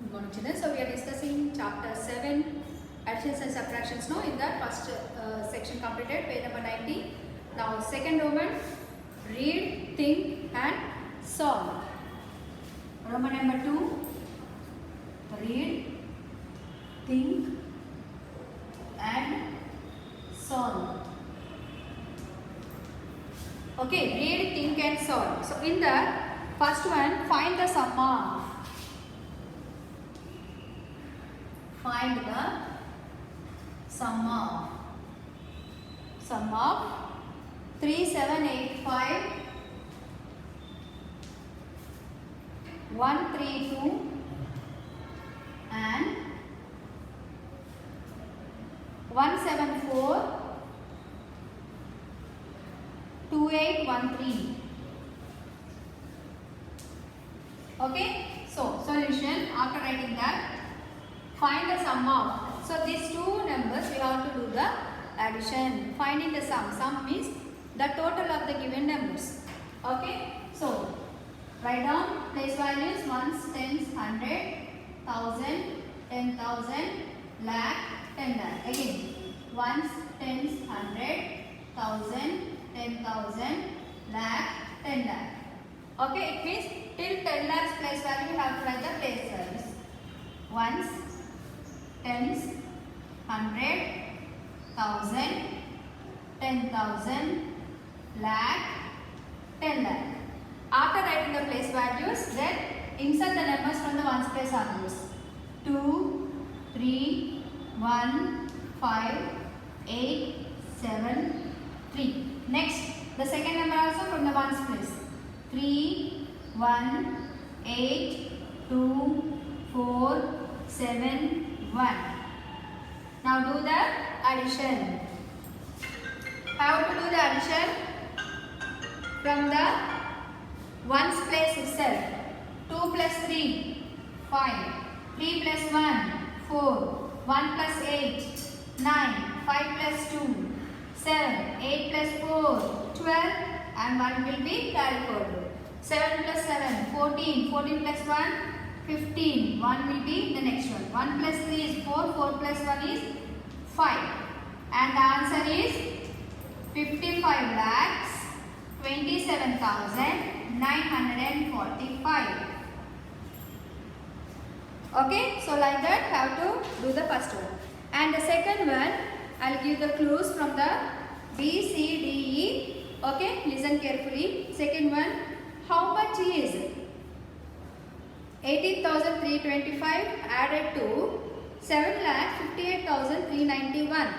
Good morning, children. So we are discussing chapter 7, additions and subtractions now. In that first section completed, page number 90. Now second Roman, read, think and solve. Roman number 2, read, think and solve. Okay, read, think and solve. So in the first one, find the sum of. Find the sum of 3785 132 and 174 2813. Okay, so solution after writing that. Find the sum of. So these two numbers we have to do the addition. Finding the sum. Sum means the total of the given numbers. Okay. So write down place values: ones, tens, 100, 1000, 10,000, lakh, 10 lakh. Again, ones, tens, 100, 1000, 10,000, lakh, 10 lakh. Okay. It means till 10 lakhs place value we have to write the place values. Ones, tens, 100, 1000, 10,000, lakh, 10 lakh. After writing the place values, then insert the numbers from the ones place onwards. 2, 3, 1, 5, 8, 7, 3. Next, the second number also from the ones place. 3, 1, 8, 2, 4, 7, 1. Now do the addition. How to do the addition? From the ones place itself. 2 plus 3, 5. 3 plus 1, 4. 1 plus 8, 9. 5 plus 2, 7. 8 plus 4, 12. And 1 will be carried forward. 7 plus 7, 14. 14 plus 1, 15. 1 will be the next one. 1 plus 3 is 4. 4 plus 1 is 5. And the answer is 55 lakhs 27,945. Okay, so like that have to do the first one. And the second one, I'll give the clues from the B, C, D, E. Okay, listen carefully. Second one, how much is 18,325 added to 7,58,391.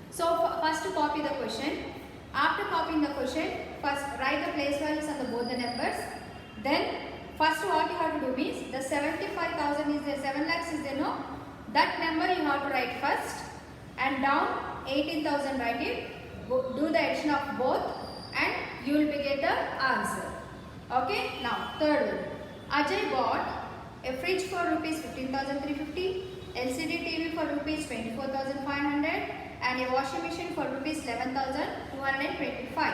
So first copy the question. After copying the question, first write the place values on the both the numbers. Then first what you have to do means the 75,000 is there, 7 lakhs is there, no? That number you have to write first, and down 18,000 write it. Do the addition of both and you will get the answer. Okay, now third one. Ajay bought a fridge for rupees 15,350, LCD TV for rupees 24,500 and a washing machine for rupees 11,225.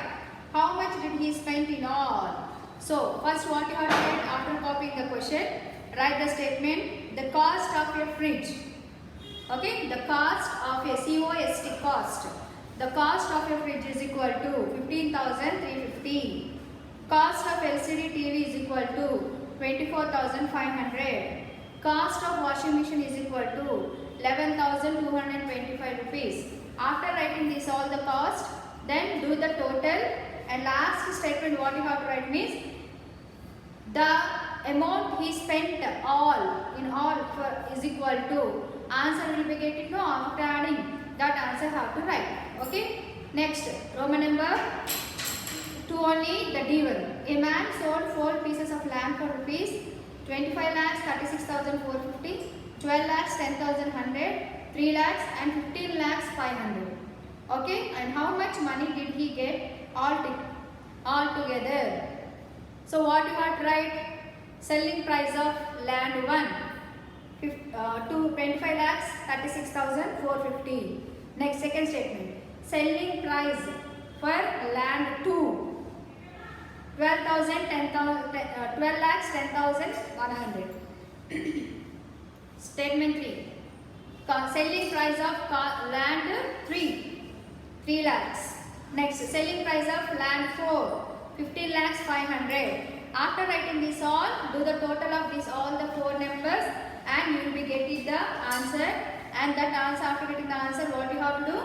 How much did he spend in all? So first what you have to write after copying the question, write the statement, the cost of your fridge. Okay, the cost of a COST cost. The cost of your fridge is equal to 15,350. Cost of LCD TV is equal to 24,500. Cost of washing machine is equal to 11,225 rupees. After writing this all the cost, then do the total and last statement what you have to write means the amount he spent all in all is equal to. Answer will be getting no after adding that answer have to write. Okay. Next Roman number 2 only the D1. A man sold 4 pieces of land for rupees 25 lakhs 36,450, 12 lakhs 10,100, 3 lakhs and 15 lakhs 500. Okay, and how much money did he get all together? So what you have to write? Selling price of land 1 to 25 lakhs 36,450. Next second statement. Selling price for land 2 12 lakhs 10,100. Statement 3. Selling price of land 3 lakhs. Next, selling price of land 15 lakhs 500. After writing this all, do the total of this all the 4 numbers and you will be getting the answer. And that answer, after getting the answer, what you have to do?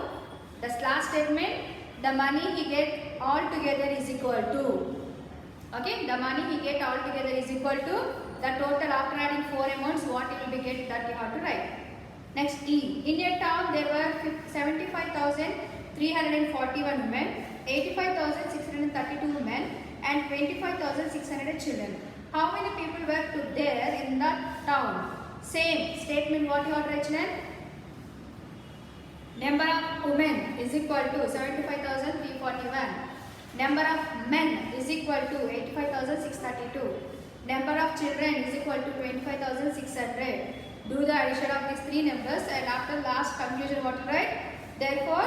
The last statement, the money he get all together is equal to. Okay, the money he get all together is equal to the total after adding 4 amounts, what you will be get, that you have to write. Next, E. In a town there were 75,341 women, 85,632 men and 25,600 children. How many people were put there in that town? Same statement, what you have to write? Number of women is equal to 75,341. Number of men is equal to 85,632. Number of children is equal to 25,600. Do the addition of these 3 numbers and after last conclusion what to write? Therefore,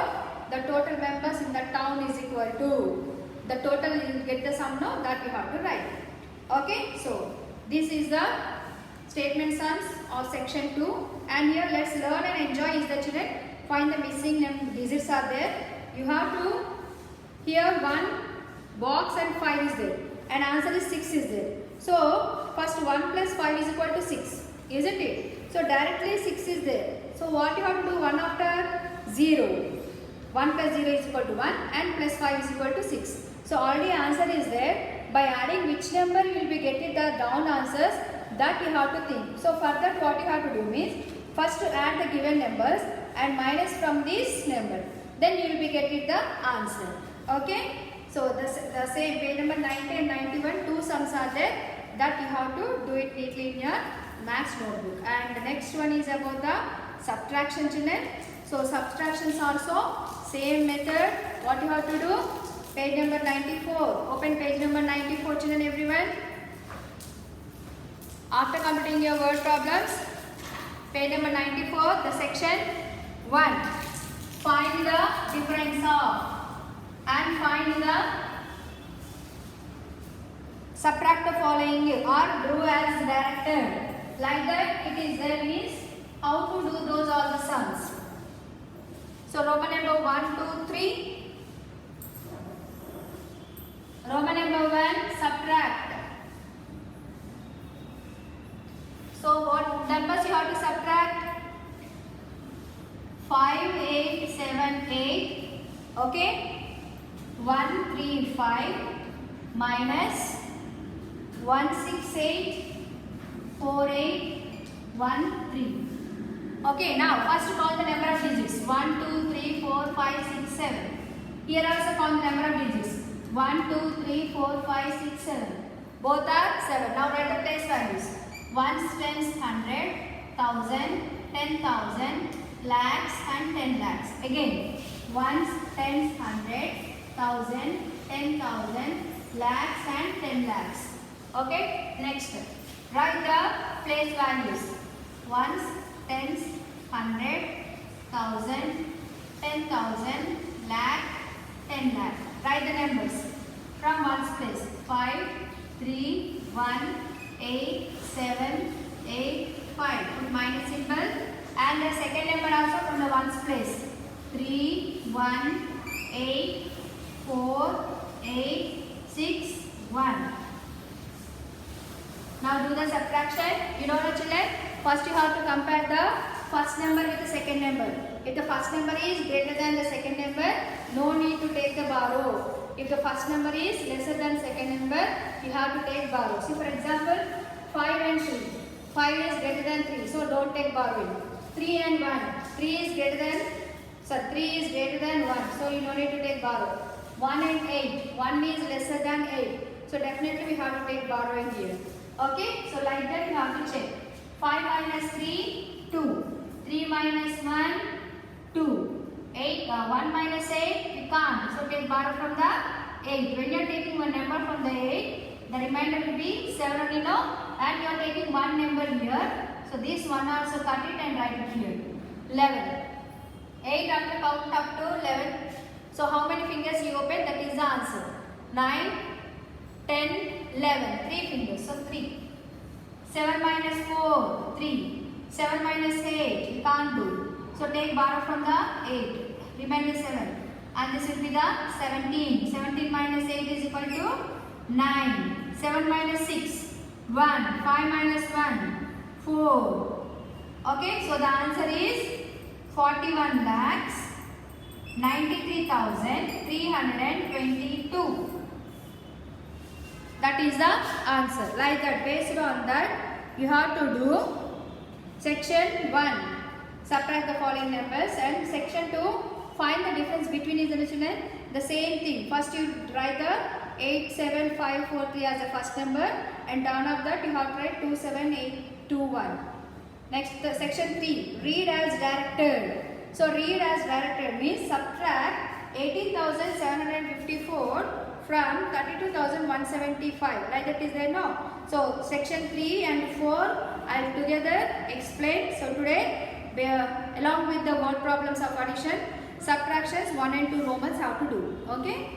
the total members in the town is equal to. The total, you get the sum now, that you have to write. Okay, so this is the statement sums of section 2 and here let's learn and enjoy is the children. Find the missing digits are there. You have to, here 1 box and 5 is there and answer is 6 is there. So first 1 plus 5 is equal to 6, isn't it? So directly 6 is there. So what you have to do? 1 after 0. 1 plus 0 is equal to 1 and plus 5 is equal to 6. So already answer is there. By adding which number you will be getting the down answers, that you have to think. So for that what you have to do means first to add the given numbers and minus from this number. Then you will be getting the answer. Okay. So the same page number 90 and 91 2 sums are there that you have to do it neatly in your maths notebook. And the next one is about the subtraction children. So subtractions also same method. What you have to do? Page number 94. Open page number 94 children everyone. After completing your word problems, page number 94, the section 1. Find the difference of and find the subtract the following or do as directed. Like that it is there means how to do those all the sums. So Roman number 1, 2, 3. Roman number 1, subtract. So what numbers you have to subtract? 5, 8, 7, 8. Okay. 1, 3, 5 minus 1, 6, 8, 4, 8, 1, 3. Okay, now first count the number of digits. 1, 2, 3, 4, 5, 6, 7. Here also count the number of digits. 1, 2, 3, 4, 5, 6, 7. Both are 7. Now write the place values. Ones, tens, 100, 1000, 10,000, lakhs and 10 lakhs. Again, ones, tens, 100, 1000, 10,000, lakhs and 10 lakhs. Okay, next. Write the place values. Ones, tens, 100, 1000, 10,000, lakh, 10 lakh. Write the numbers from ones place. 5, 3, 1, 8, 7, 8, 5. Put minus symbol. And the second number also from the ones place. 3, 1, 8, 4, 8, 6, 1. Now do the subtraction. You know the children? First you have to compare the first number with the second number. If the first number is greater than the second number, no need to take the borrow. If the first number is lesser than second number, you have to take borrow. See for example, 5 and 2. 5 is greater than 3, so don't take borrowing. 3 and 1. 3 is greater than 1, so you don't need to take borrow. 1 and 8. 1 is lesser than 8, so definitely we have to take borrowing here. Okay, so like that you have to check. 5 minus 3, 2. 3 minus 1, 2. 1 minus 8, we can't. So take borrow from the 8. When you are taking one number from the 8, the remainder will be 7 only now. And you are taking one number here. So this one also cut it and write it here. 11. 8 after count up to 11. So how many fingers you open? That is the answer. 9, 10, 11. 3 fingers. So 3. 7 minus 4, 3. 7 minus 8, you can't do. So take borrow from the 8, remain the 7. And this will be the 17. 17 minus 8 is equal to 9. 7 minus 6, 1. 5 minus 1, 4. Okay, so the answer is 41 lakhs 93,322. That is the answer. Like that, based on that, you have to do section 1, subtract the following numbers, and section 2, find the difference between each other children. The same thing. First you write the 87543 as the first number, and turn of that you have to write 27821. Next, section 3, read as directed. So read as directed means subtract 18,754 from 32,175. Like that is there, no? So section 3 and 4 I'll together explain. So today, along with the word problems of addition, subtractions 1 and 2 Romans have to do. Okay.